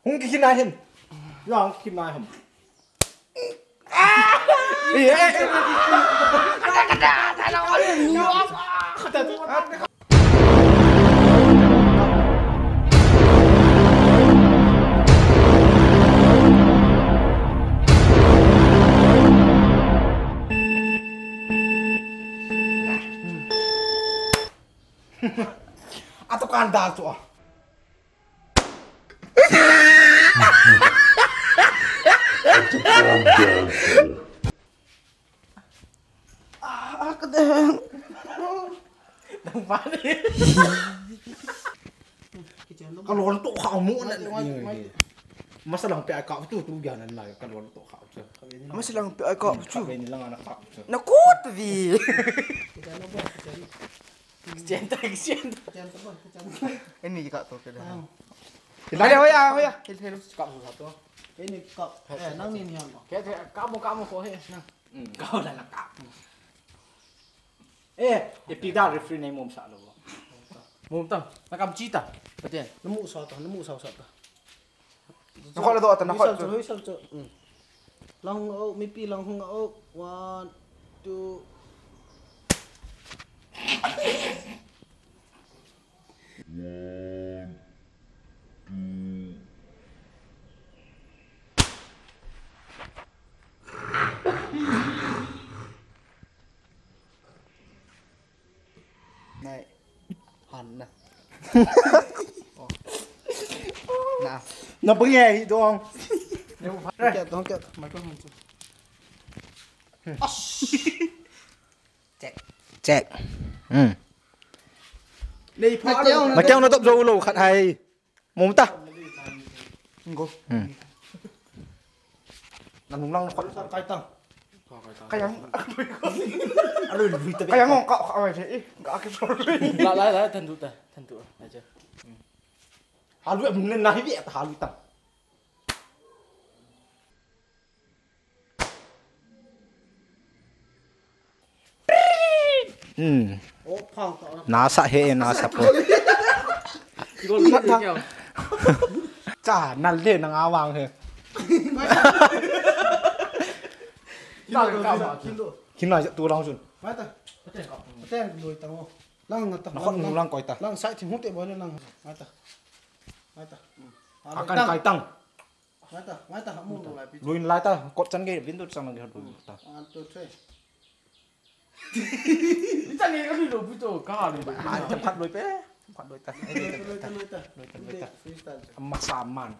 hung kikinahin yang kikinahin atau kandal tuh Kedeng. Nang mana? Kalau untuk kamu masalah PI kau tu jangan lah kalau untuk kau tu. Masalah PI kau tu. Ini lang anak kau. Nakut vi. Cinta. Ini kak tu kedeng. Hoya. Hello kau satu. Ini kau. Nang ni yang. Kayak kamu kau he. Kau dah nak kau. Pida refri ni mum sa lo. Mum tang, nakam cita. Betul. Nemu sa ta. Nakot na to, nakot. Hoy sa. Lang o mipi lang hung o. 1 2 Này. Hẳn nè. Nào. Nó bưng nghe đúng không? Don't get microphone. Check. Đây Mà kêu nó tập dâu lồ khát hay. Mồm ta. Ngô. Nằm đúng lăng khoản Kai tang. Kayang. aduh lebih tapi Kayang ngong kau awal je. Kau akan sorry. lah tentu aja halu em nahi bi at halu tang Oh, phang ta. nasa he nasa po cha nal le nang awang he kilo tu lang sun Mai ta. Pateng loi tang o. Lang ta. nó không lang coi ta Lang sai thì hút te bo lang. Mai ta. akan kai tang Mai ta mu lại pi. luin lai ta kot chan ge bin tu sang ge hadu ta 1 2 3. ni chan ge ka bi lo bu to ka ni cham phat loi pe phat loi ta Loi ta. Freestyle. emas saman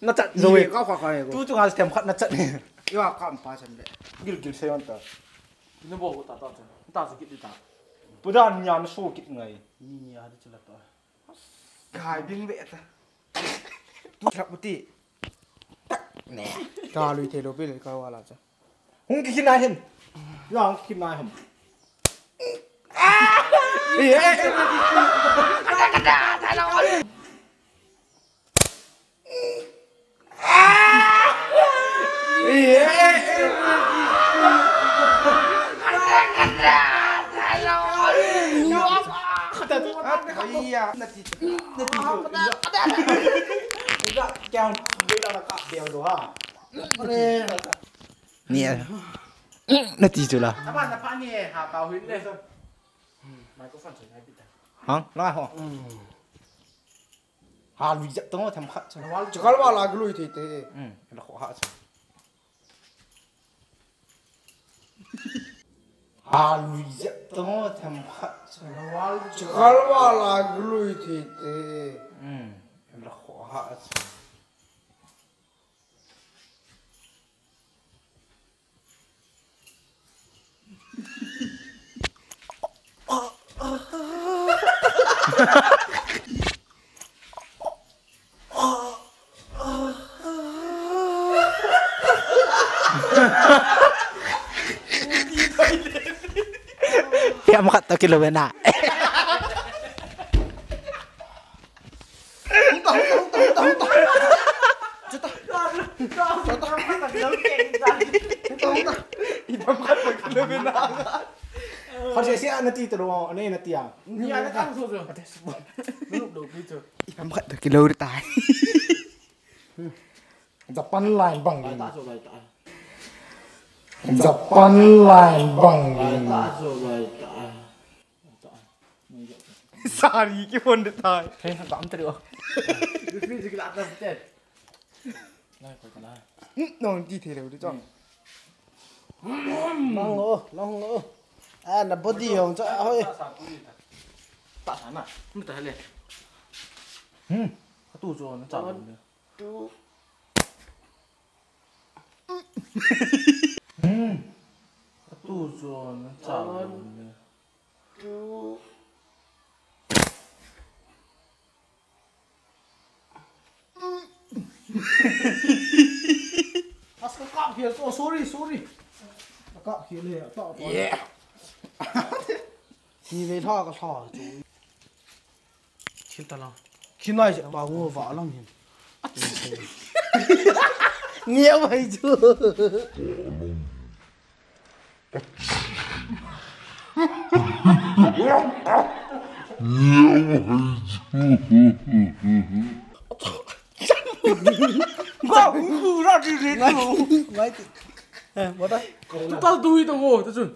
nó chặn rồi Kau kau kau. tu chúng ta thèm khát nó chặn Yêu kau empat sen deh. gil xe on ta nó bỏ ta ta sẽ kịp ta bữa đó nhà nó xô kịp người Ni ada celah ta. Kai bing bet. Tu cakap putih. Nè. Kau lui thế đâu biết kau ala chứ. hung kiki nai hem yang kiki nai hem Iya, nanti. Tidak, jangan beda nak kak dia tu ha. Nia. Nanti tu lah. apa ni hà tàu huyết lên mày có phần sửa ngay bị ta Hả? Nói hả? Hà lùi dập tông thèm khát chứ. Kalau wala lui thì thế. Là khổ hạ chứ. Hà lùi dập tông thèm khát chứ. Kalau wala lui thì thế. Là khổ hạ chứ. Pihak makat tak kilo benar. Hãy subscribe cho kênh Ghiền Mì Gõ để không bỏ lỡ những video hấp dẫn. lebih nak. Kalau saya nanti terus ini nanti ya. Ni ada tak so so. Belum do gitu. Ikan kat tu kilo dia tai. Japan line bang. Tak so baik tak. Japan line bang. Tak so baik tak. Sari ke pun dia tai. Hei, tak am terus. Ni juga atas betul. Nah, kau kena. Non di thế đâu cho. Long ô. À là body hồng cho thôi. Tak sana. Ni tak boleh. Tu so nak cakap. Tu so nak cakap. As cakap kia. Oh sorry. Cakap kia le. Tak apa. Yeah. Ni về thọ cái thọ. Kita lah. Khi nói sẽ bảo ngô vợ lắm hiền. Nghĩa vậy chứ. Gua ngu ra đi đi. Ngay thì. Bỏ đây. Tu tahu tu itu wo, tu sun.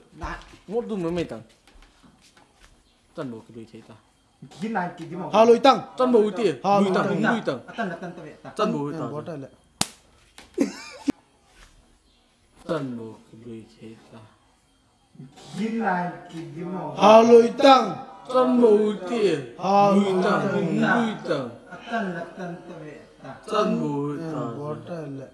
Ngop tu memang tak. Tan bo kedui cerita. Cái này cái gì mà? Hà lôi tăng. Tan bo uti. Ha, Lui tang, lui lui tang. Tan tak vậy ta. Tan bo Bỏ uti. đây lại. Tan bo kedui cerita. Cái này cái gì mà? Hà lôi tăng. Tan bo uti. Ha, Lui lui tang, tang. lui tang. Tan tak vậy ta. Tan bo Bỏ uti. đây lại.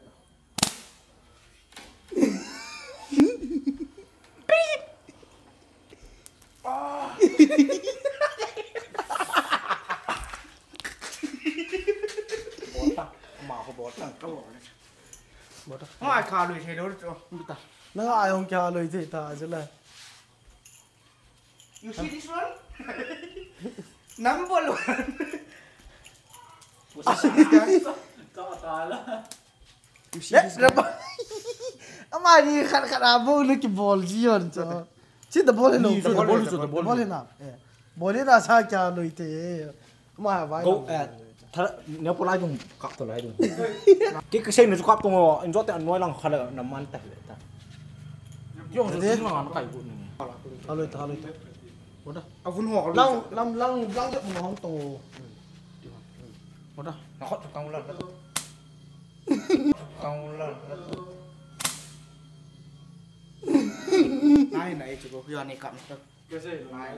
Mà có bỏ tan câu. Ngoài khá lùi thế đâu cho. Nó ai không cho lôi thì ta chứ là. You see this one? Number one. Yes, rabba. Ama ni khat abo lu ki ball ji on cho. Chi the ball no. The ball na. Ball na sa kya lôi thế. Ama vai. Câu nếu có lại dùng cặp tôi lại dùng. Cái xe này cặp tôi anh rót tại nói là khai là nằm ăn tại vậy ta. Yung so sun lang kai bu ni. Hà lôi ta. Bỏ đây. À vun họ Lăng cho nó không to. Một đó. Nó khó chụp cong lần. Cong lần. Này này chỉ có giờ này cầm được. Cái gì? Mai